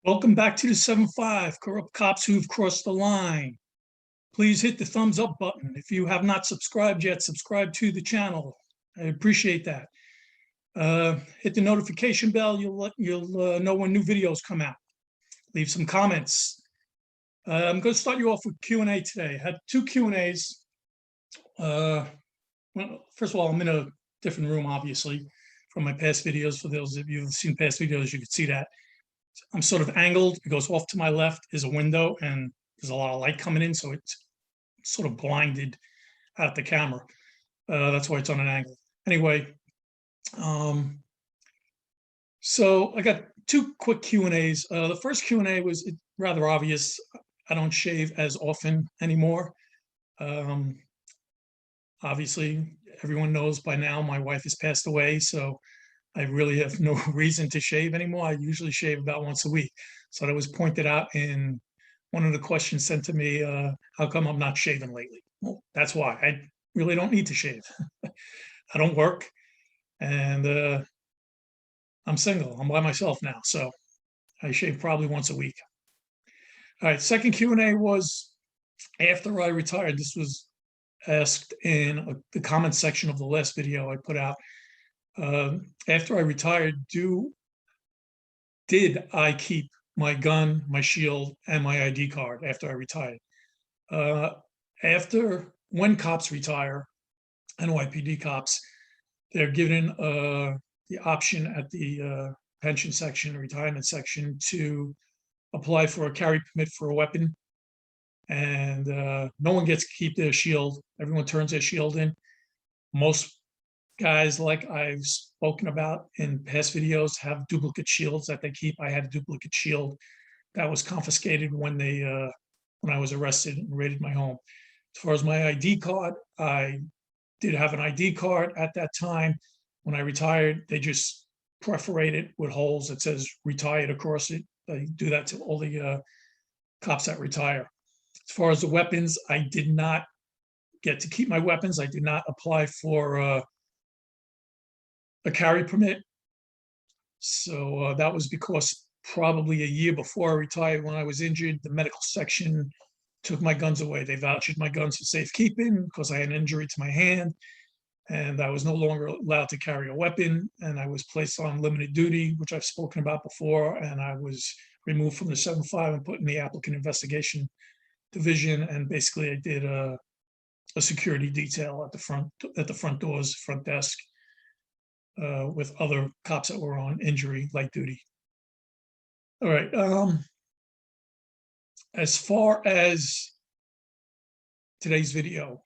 Welcome back to the 7-5, corrupt cops who've crossed the line. Please hit the thumbs up button. If you have not subscribed yet, subscribe to the channel. I appreciate that. Hit the notification bell. You'll know when new videos come out. Leave some comments. I'm going to start you off with Q&A today. I had two Q&As. Well, first of all, I'm in a different room, obviously, from my past videos. For those of you who've seen past videos, you can see that. I'm sort of angled because off to my left is a window and there's a lot of light coming in, so it's sort of blinded out the camera. That's why it's on an angle. Anyway, so I got two quick Q&As. The first Q&A was rather obvious. I don't shave as often anymore. Obviously, everyone knows by now my wife has passed away, so I really have no reason to shave anymore. I usually shave about once a week. So that was pointed out in one of the questions sent to me, how come I'm not shaving lately? Well, that's why. I really don't need to shave. I don't work, and I'm single. I'm by myself now, so I shave probably once a week. All right, second Q&A was after I retired. This was asked in the comment section of the last video I put out. After I retired, did I keep my gun, my shield, and my ID card after I retired? When cops retire, NYPD cops, they're given the option at the pension section, retirement section, to apply for a carry permit for a weapon. And no one gets to keep their shield. Everyone turns their shield in. Most guys, like I've spoken about in past videos, have duplicate shields that they keep. I had a duplicate shield that was confiscated when I was arrested and raided my home. As far as my ID card, I did have an ID card at that time. When I retired, they just perforate it with holes that says retired across it. They do that to all the cops that retire. As far as the weapons, I did not get to keep my weapons. I did not apply for a carry permit. So that was because probably a year before I retired, when I was injured, the medical section took my guns away. They vouchered my guns for safekeeping because I had an injury to my hand, and I was no longer allowed to carry a weapon, and I was placed on limited duty, which I've spoken about before, and I was removed from the 7-5 and put in the applicant investigation division, and basically I did a security detail at the front doors, front desk, with other cops that were on injury, light duty. All right. As far as today's video,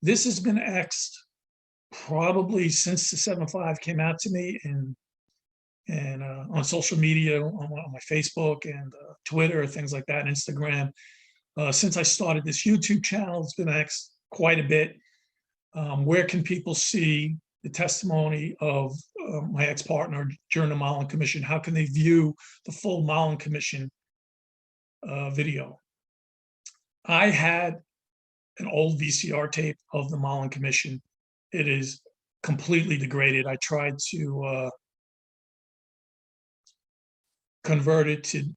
this has been asked probably since the 7-5 came out to me, and on social media, on my Facebook and Twitter, things like that, and Instagram. Since I started this YouTube channel, it's been asked quite a bit. Where can people see the testimony of my ex-partner during the Mollen Commission? How can they view the full Mollen Commission video? I had an old VCR tape of the Mollen Commission. It is completely degraded. I tried to convert it to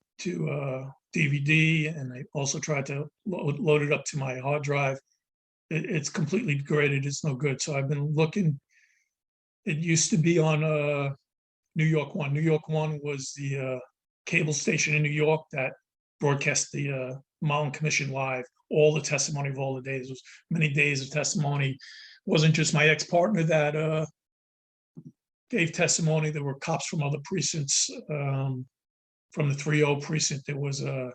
DVD, and I also tried to load it up to my hard drive. It's completely degraded. It's no good. So I've been looking. It used to be on New York One. New York One was the cable station in New York that broadcast the Mollen Commission live. All the testimony of all the days. It was many days of testimony. It wasn't just my ex-partner that gave testimony. There were cops from other precincts. From the 3-0 precinct, there was a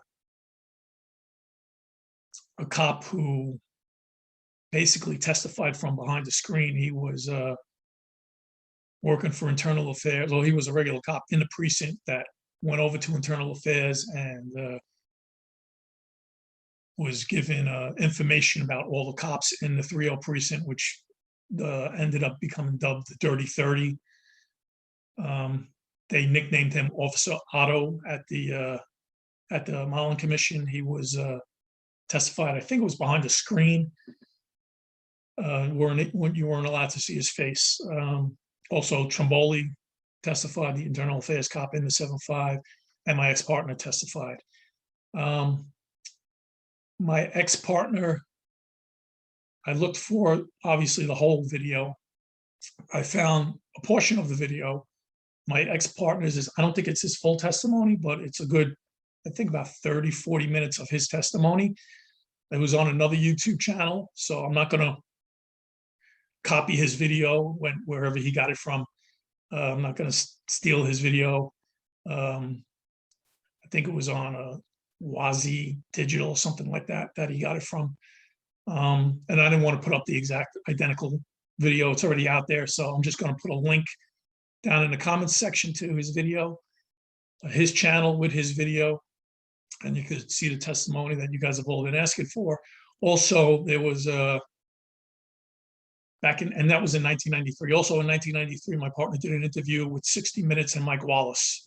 cop who basically testified from behind the screen. He was working for internal affairs. Well, he was a regular cop in the precinct that went over to internal affairs and was given information about all the cops in the 3-0 precinct, which ended up becoming dubbed the Dirty 30. They nicknamed him Officer Otto at the Mollen Commission. He was testified, I think it was behind a screen. You weren't allowed to see his face. Also, Tromboli testified, the internal affairs cop in the 7-5, and my ex-partner testified. My ex-partner, I looked for, obviously, the whole video. I found a portion of the video. My ex-partner's I don't think it's his full testimony, but it's a good, I think about 30, 40 minutes of his testimony. It was on another YouTube channel, so I'm not going to copy his video wherever he got it from. I'm not going to steal his video. I think it was on a Wazi Digital, something like that he got it from. And I didn't want to put up the exact identical video. It's already out there, so I'm just going to put a link down in the comments section to his video, his channel with his video, and you could see the testimony that you guys have all been asking for. Also, there was and that was in 1993. Also in 1993, my partner did an interview with 60 Minutes and Mike Wallace.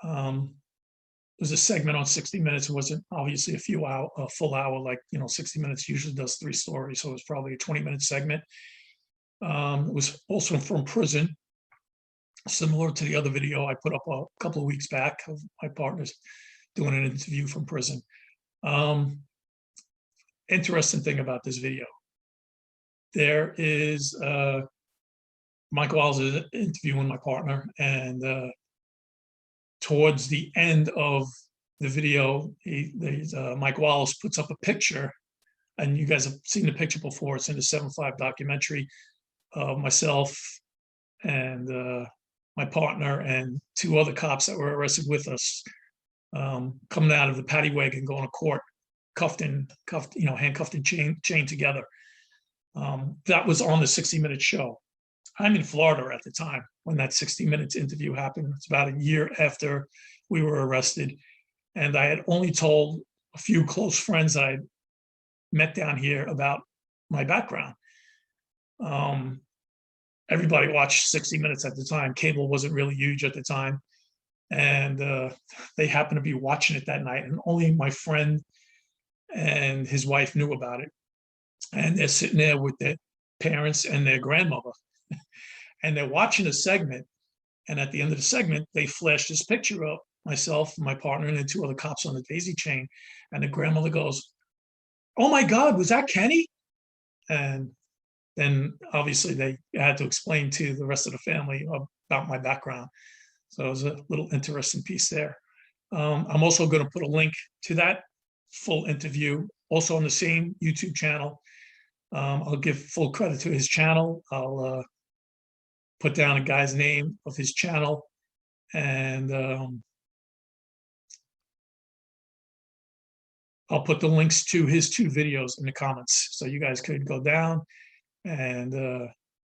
It was a segment on 60 Minutes. It wasn't obviously a full hour, like, 60 Minutes usually does 3 stories. So it was probably a 20-minute segment. It was also from prison, similar to the other video I put up a couple of weeks back of my partners doing an interview from prison. Interesting thing about this video. There is Mike Wallace is interviewing my partner, and towards the end of the video, Mike Wallace puts up a picture, and you guys have seen the picture before. It's in the 7-5 documentary of myself and my partner and 2 other cops that were arrested with us, coming out of the paddy wagon, going to court, handcuffed and chained together. That was on the 60 Minutes show. I'm in Florida at the time when that 60 Minutes interview happened. It's about a year after we were arrested. And I had only told a few close friends that I met down here about my background. Everybody watched 60 Minutes at the time. Cable wasn't really huge at the time. And they happened to be watching it that night. And only my friend and his wife knew about it. And they're sitting there with their parents and their grandmother. And they're watching a segment. And at the end of the segment, they flashed this picture of myself, my partner, and the 2 other cops on the daisy chain. And the grandmother goes, "Oh my God, was that Kenny?" And then obviously they had to explain to the rest of the family about my background. So it was a little interesting piece there. I'm also going to put a link to that full interview, also on the same YouTube channel. I'll give full credit to his channel. I'll put down a guy's name of his channel, and I'll put the links to his 2 videos in the comments, so you guys could go down and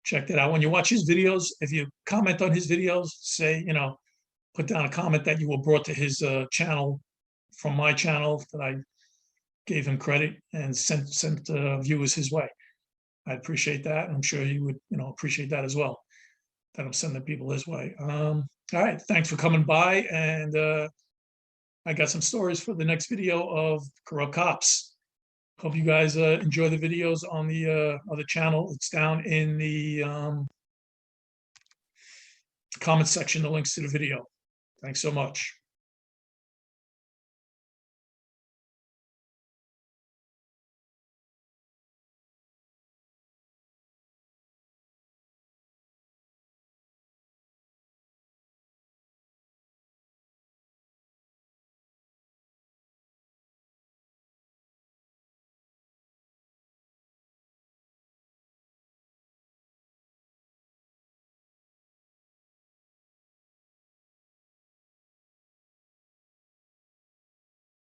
check that out. When you watch his videos, if you comment on his videos, say, put down a comment that you were brought to his channel from my channel, that I gave him credit and sent viewers his way. I'd appreciate that. And I'm sure you would, appreciate that as well, that I'm sending people his way. All right, thanks for coming by. And I got some stories for the next video of corrupt cops. Hope you guys enjoy the videos on the other channel. It's down in the comment section, the links to the video. Thanks so much.